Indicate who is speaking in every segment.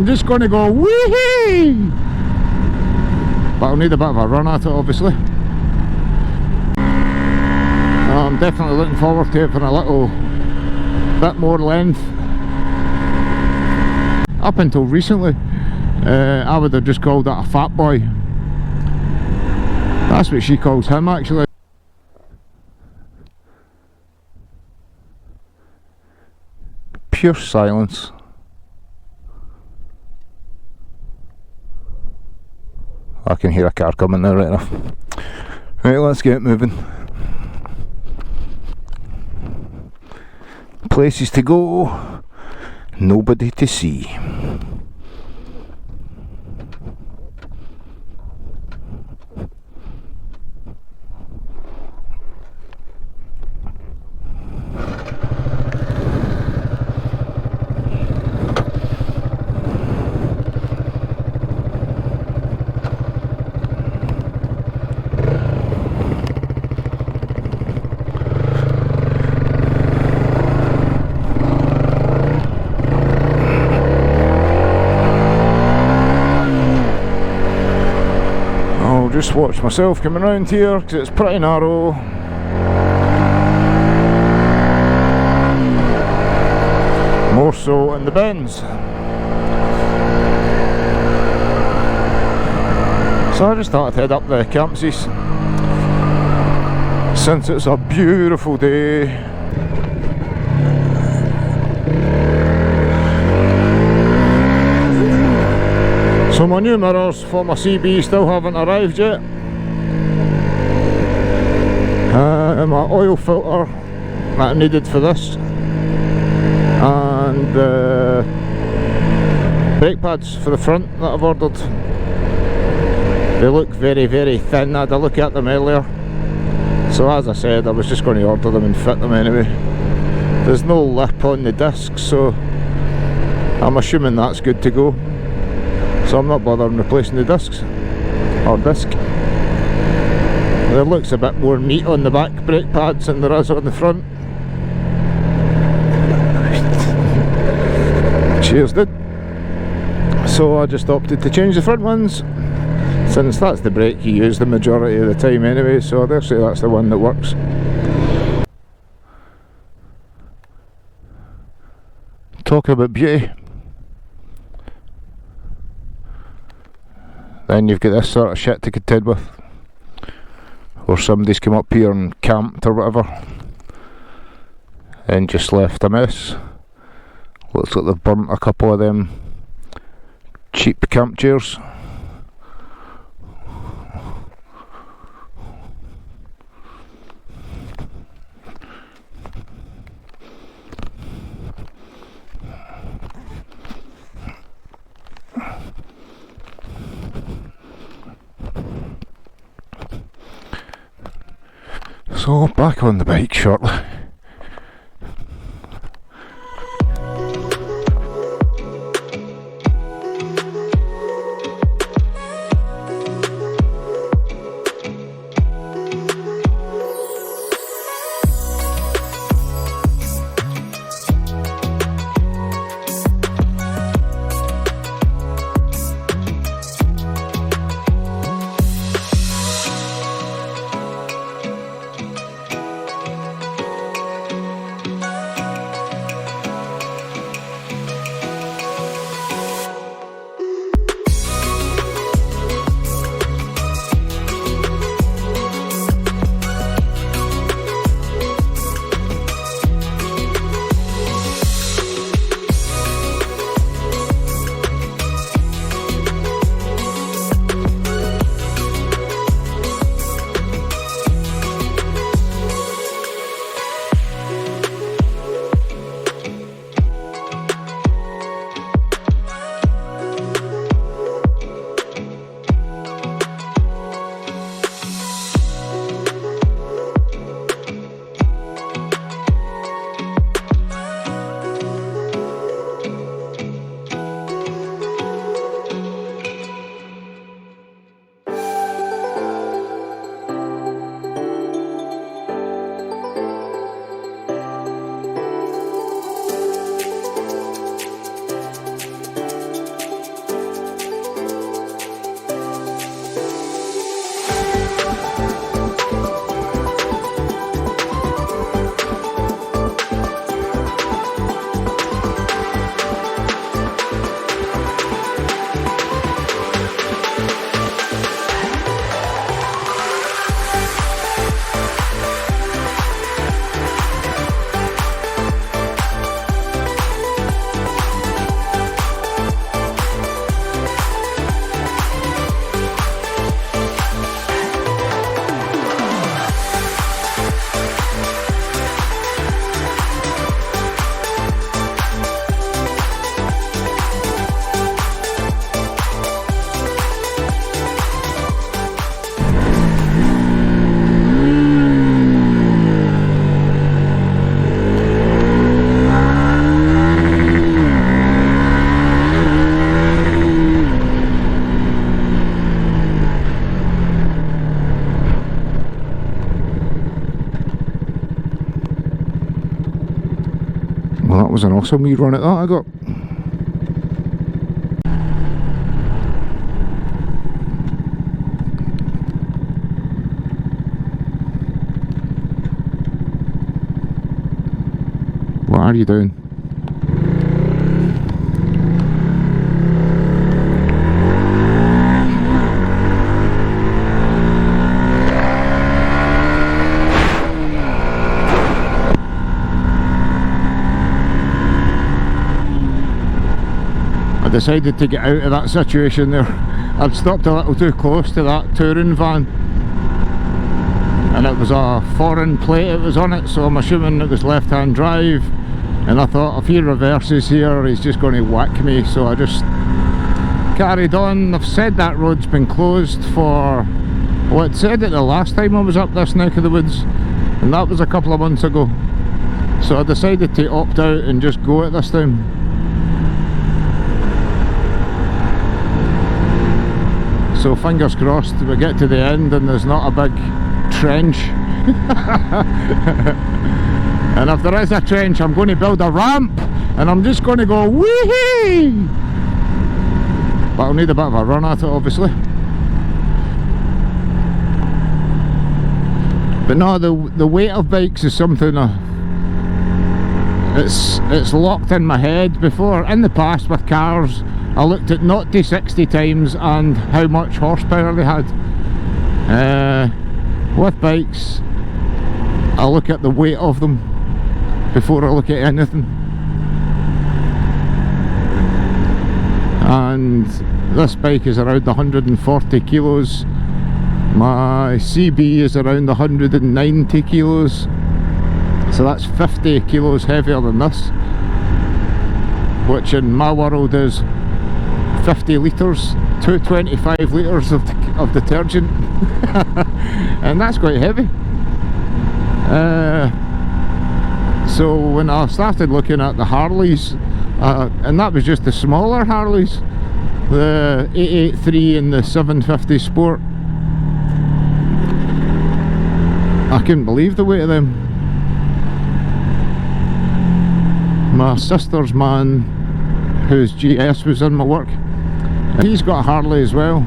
Speaker 1: just going to go wee-hee, but I'll need a bit of a run at it obviously. I'm definitely looking forward to it for a little bit more length. Up until recently I would have just called that a fat boy. That's what she calls him actually. Pure silence. I can hear a car coming now, right enough. Right, let's get moving. Places to go, nobody to see. Just watch myself coming around here because it's pretty narrow. More so in the bends. So I just thought I'd head up the Campsies since it's a beautiful day. So my new mirrors for my CB still haven't arrived yet. My oil filter that I needed for this, and brake pads for the front that I've ordered. They look very, very thin. I had a look at them earlier. So as I said, I was just going to order them and fit them anyway. There's no lip on the disc, so I'm assuming that's good to go. So I'm not bothering replacing the discs or disc. There looks a bit more meat on the back brake pads than there is on the front. Cheers, dude. So I just opted to change the front ones, since that's the brake you use the majority of the time anyway, so I'll say that's the one that works. Talk about beauty. Then you've got this sort of shit to contend with, or somebody's come up here and camped or whatever and just left a mess. Looks like they've burnt a couple of them cheap camp chairs. So back on the bike shortly. was an awesome wee run at that I got. What are you doing? I decided to get out of that situation there. I'd stopped a little too close to that touring van, and it was a foreign plate it was on it, so I'm assuming it was left-hand drive, and I thought if he reverses here he's just going to whack me, so I just carried on. They've said that road's been closed for, well, it said it the last time I was up this neck of the woods, and that was a couple of months ago, so I decided to opt out and just go it this time. So fingers crossed we get to the end and there's not a big trench. And if there is a trench, I'm going to build a ramp and I'm just going to go wee-hee! But I'll need a bit of a run at it, obviously. But no, the weight of bikes is something it's locked in my head. Before, in the past with cars, I looked at 0 to 60 times and how much horsepower they had. With bikes, I look at the weight of them before I look at anything. And this bike is around 140 kilos. My CB is around 190 kilos. So that's 50 kilos heavier than this, which in my world is 50 litres, 225 litres of detergent. And that's quite heavy. So when I started looking at the Harleys, and that was just the smaller Harleys, the 883 and the 750 Sport, I couldn't believe the weight of them. My sister's man, whose GS was in my work, he's got a Harley as well.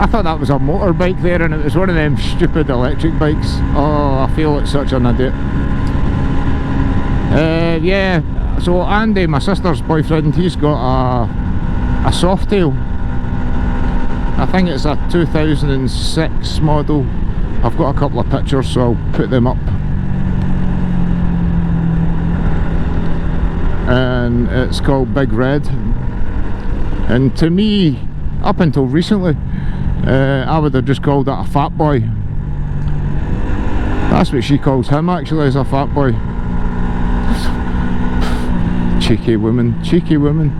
Speaker 1: I thought that was a motorbike there, and it was one of them stupid electric bikes. Oh, I feel like such an idiot. Yeah, so Andy, my sister's boyfriend, he's got a Softail. I think it's a 2006 model. I've got a couple of pictures, so I'll put them up. And it's called Big Red. And to me, up until recently, I would have just called that a fat boy. That's what she calls him, actually, as a fat boy. Cheeky woman, cheeky woman.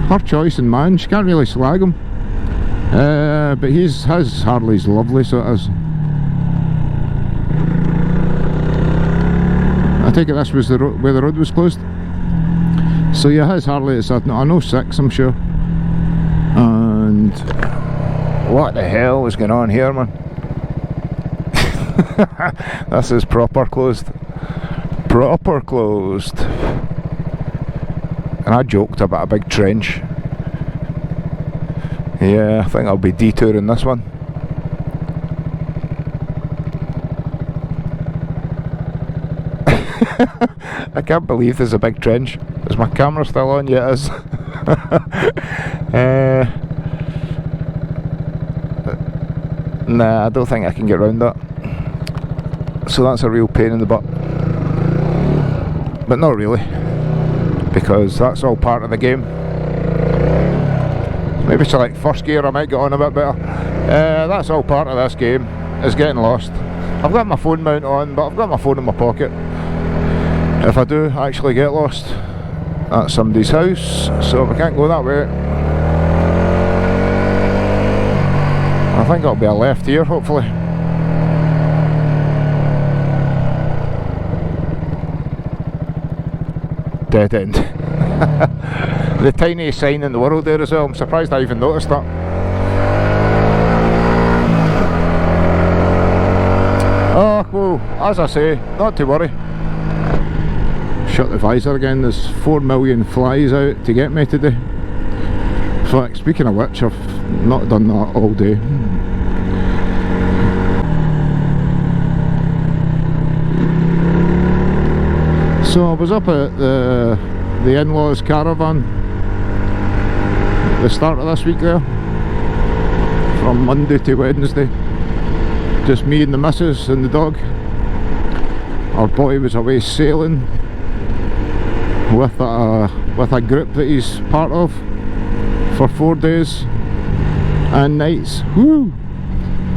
Speaker 1: Her choice, and man, she can't really slag him. But his Harley's lovely, so it is. I take it this was the road, where the road was closed. So yeah, his Harley is a 06, I'm sure. And what the hell is going on here, man? This is proper closed. Proper closed. And I joked about a big trench. Yeah, I think I'll be detouring this one. I can't believe there's a big trench. Is my camera still on? Yeah, it is. Nah, I don't think I can get round that. So that's a real pain in the butt. But not really, because that's all part of the game. Maybe select first gear, I might get on a bit better. That's all part of this game, is getting lost. I've got my phone mount on, but I've got my phone in my pocket. If I do actually get lost, that's somebody's house, so we can't go that way. I think it'll be a left here, hopefully. Dead end. The tiniest sign in the world there as well. I'm surprised I even noticed that. Oh, well, as I say, not to worry. Shut the visor again, there's 4 million flies out to get me today. In fact, speaking of which, I've not done that all day. So I was up at the in-laws caravan at the start of this week there, from Monday to Wednesday. Just me and the missus and the dog. Our boy was away sailing with a group that he's part of for 4 days and nights. Woo!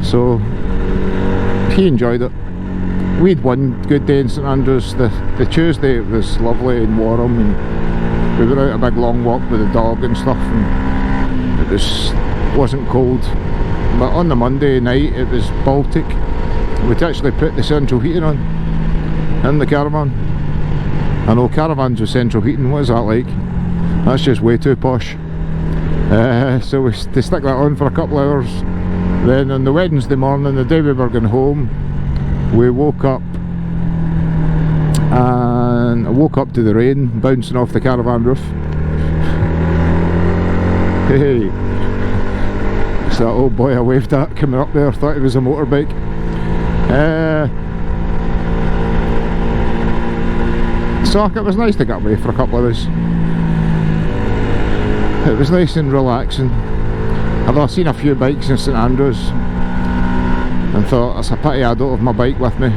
Speaker 1: So he enjoyed it. We'd one good day in St Andrews. The Tuesday it was lovely and warm, and we went out a big long walk with the dog and stuff, and it wasn't cold. But on the Monday night it was Baltic. We'd actually put the central heating on in the caravan. I know caravans with central heating, what is that like? That's just way too posh. So we to stick that on for a couple of hours. Then on the Wednesday morning, the day we were going home, we woke up, and I woke up to the rain bouncing off the caravan roof. Hey, it's that old boy I waved at coming up there, thought it was a motorbike. So it was nice to get away for a couple of days. It was nice and relaxing. Although I've seen a few bikes in St Andrews and thought it's a pity I don't have my bike with me.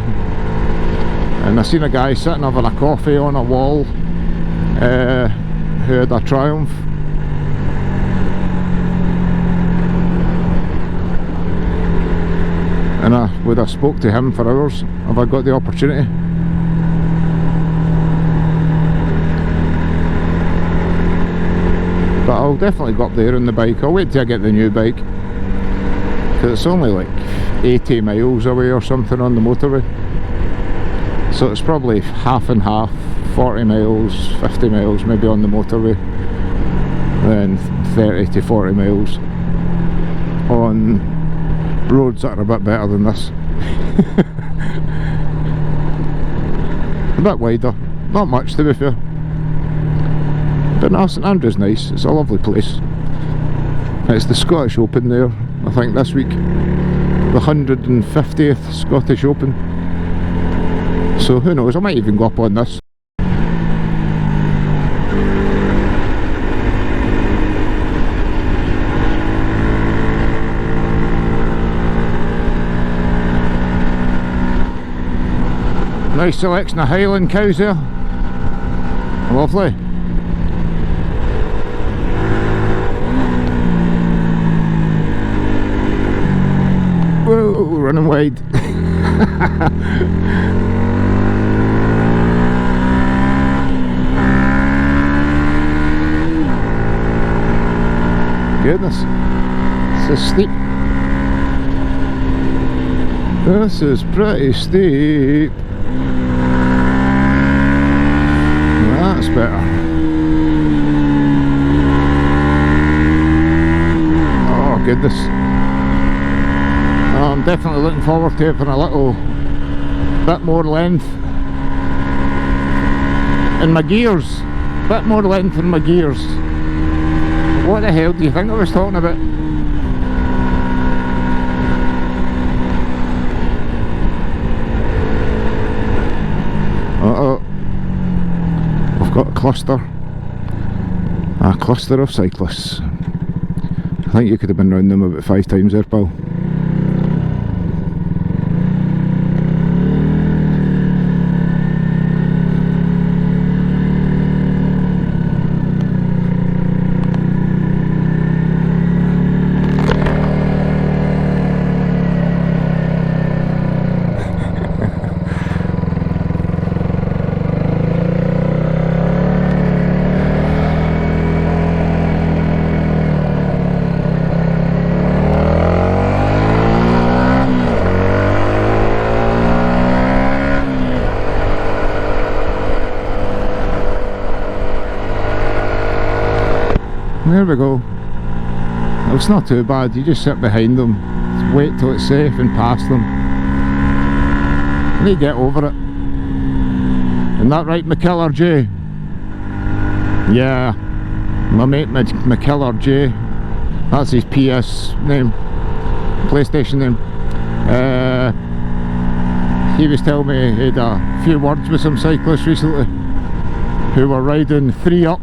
Speaker 1: And I seen a guy sitting having a coffee on a wall who had a Triumph. And I would have spoke to him for hours if I got the opportunity. But I'll definitely go up there on the bike. I'll wait till I get the new bike, because it's only like 80 miles away or something on the motorway. So it's probably half and half, 40 miles, 50 miles maybe on the motorway, then 30 to 40 miles on roads that are a bit better than this. A bit wider, not much to be fair. But no, St Andrews nice, it's a lovely place. It's the Scottish Open there, I think this week. The 150th Scottish Open. So who knows, I might even go up on this. Nice selection of Highland cows there. Lovely. Whoa, running wide. Goodness, this is steep. This is pretty steep. That's better. Oh goodness. I'm definitely looking forward to having a little bit more length in my gears. Bit more length in my gears. What the hell do you think I was talking about? Uh-oh. We've got a cluster of cyclists. I think you could have been round them about 5 times there, pal. There we go. It's not too bad, you just sit behind them, wait till it's safe and pass them. They get over it. Isn't that right, McKellar J? Yeah, my mate McKellar J. That's his PS name, PlayStation name. He was telling me he had a few words with some cyclists recently who were riding 3 up,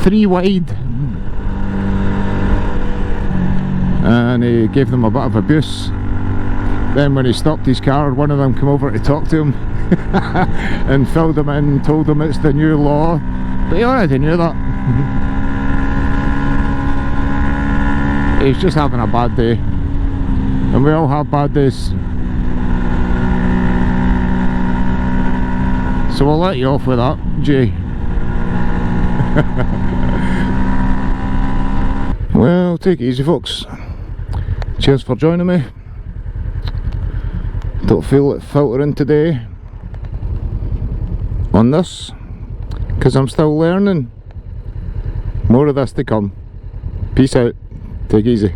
Speaker 1: 3 wide, and he gave them a bit of abuse. Then when he stopped his car, one of them came over to talk to him and filled him in, told him it's the new law, but he already knew that. He's just having a bad day, and we all have bad days. So we'll let you off with that, Jay. Well, take it easy, folks. Cheers for joining me. Don't feel it filtering today on this, because I'm still learning. More of this to come. Peace out. Take it easy.